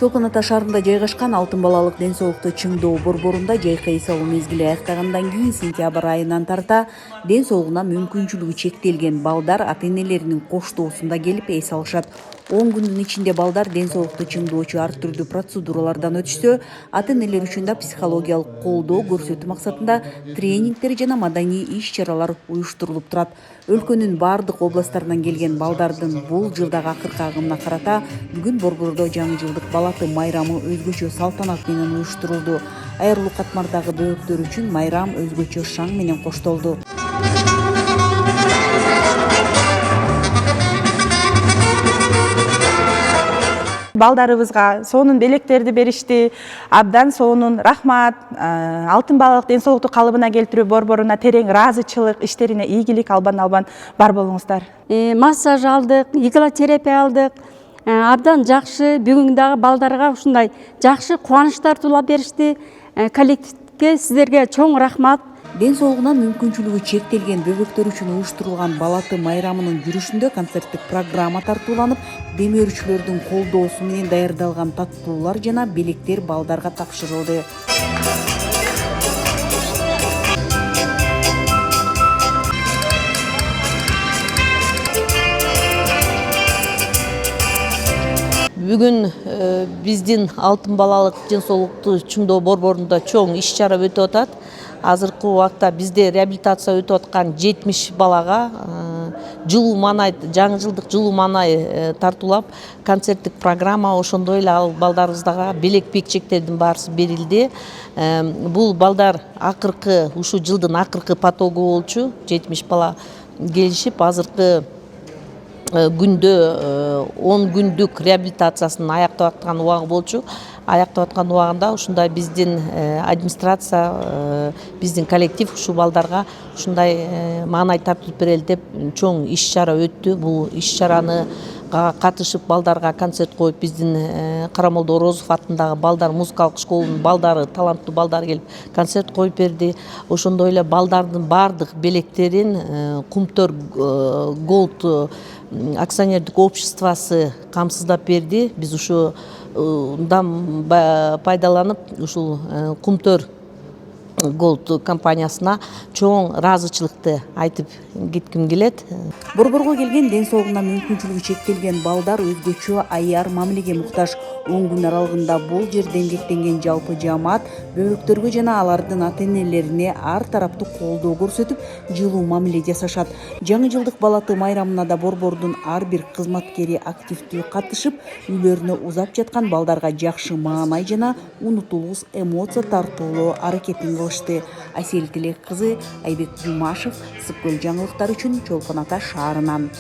Чолпон Ата шаарында жайгашкан Алтын балалык ден соолукту чыңдоо борборунда жайкы эс алуу мезгили аяктагандан кийин сентябрь айынан тарта ден соолугуна мүмкүнчүлүгү чектелген балдар ата-энелеринин коштоосунда келип эс алышат. 10 күндүн ичинде балдар ден соолукту чыңдоочу ар түрдүү процедуралардан өтүшсө, ата-энелер үчүн да психологиялык колдоо көрсөтүү максатында тренингдер жана маданий иш-чаралар уюштурулуп турат. Өлкөнүн бардык областтарынан келген балдардын бул жылдагы акыркы агымына карата бүгүн борбордо жаңы жылдык балаты майрамы өзгөчө салтанат менен уюштурулду. Айрылуу катмардагы бөбөктөр үчүн майрам өзгөчө шаң менен коштолду. Балдарыбызга сонун белектерди беришти. Абдан сонун рахмат. Алтын балалык ден соолукту калыбына келтирүү борборуна терең ыраазычылык, иштерине ийгилик албан бар болуңуздар. Массаж алдык, игилотерапия алдык. Абдан жакшы. Бүгүн дагы балдарга ушундай жакшы кубанычтар туулап беришти. Коллективге сиздерге чоң рахмат. Ден соолугунан мүмкүнчүлүгү чектелген бөбөктөр үчүн уюштурулган балаты майрамынын жүрүшүндө концерттик программа тартууланып, демөөрүүчүлөрдүн колдоосу менен даярдалган таттуулар жана белектер балдарга тапшырылды. Бүгүн биздин Алтын балалык ден соолукту чыңдоо борборунда чоң иш-чара өтүп атат. Азыркы убакта бизде реабилитация өтүп аткан 70 балага жылуу маанай, жаңы жылдык жылуу маанай тартуулап, концерттик программа, ошондой эле ал балдарыбызга белек пекчектердин баарысы берилди. Бул балдар акыркы ушул жылдын акыркы потогу болчу. 70 бала келишип, азыркы күндө 10 күндүк реабилитациясын аяктап аткан убагы болчу. Аяктап аткан убагында ушундай биздин администрация, биздин коллектив ушул балдарга ушундай маанай тартып берели деп чоң иш-чара өттү. Бул иш-чараны катышып балдарга концерт коюп, биздин Карамолдо Орозов атындагы балдар музыкалык школунун балдары, таланттуу балдар келип концерт коюп берди. Ошондой эле балдардын бардык белектерин Кумтөр Голд акционердик обществосы камсыздап берди. Биз ушундан пайдаланып, ушул Кумтөр Голд компаниясына чоң ыраазычылыкты айтып кетким келет. Борборго келген ден соолугуна мүмкүнчүлүгү чектелген балдар өзгөчө аяр мамилеге муктаж. 10 күн аралыгында бул жерде эмгектенген жалпы жаамат бөбөктөргө жана алардын ата-энелерине ар тараптуу колдоо көрсөтүп, жылуу мамиле жасашат. Жаңы жылдык балаты майрамына да борбордун ар бир кызматкери активдүү катышып, үйлөрүнө узап жаткан балдарга жакшы маанай жана унутулуус эмоция тартуулоо аракетин кылышты. Асель Тилек кызы, Айбек Жумашев, Сыпкөл жаңылыктар үчүн Чолпон Ата шаарынан.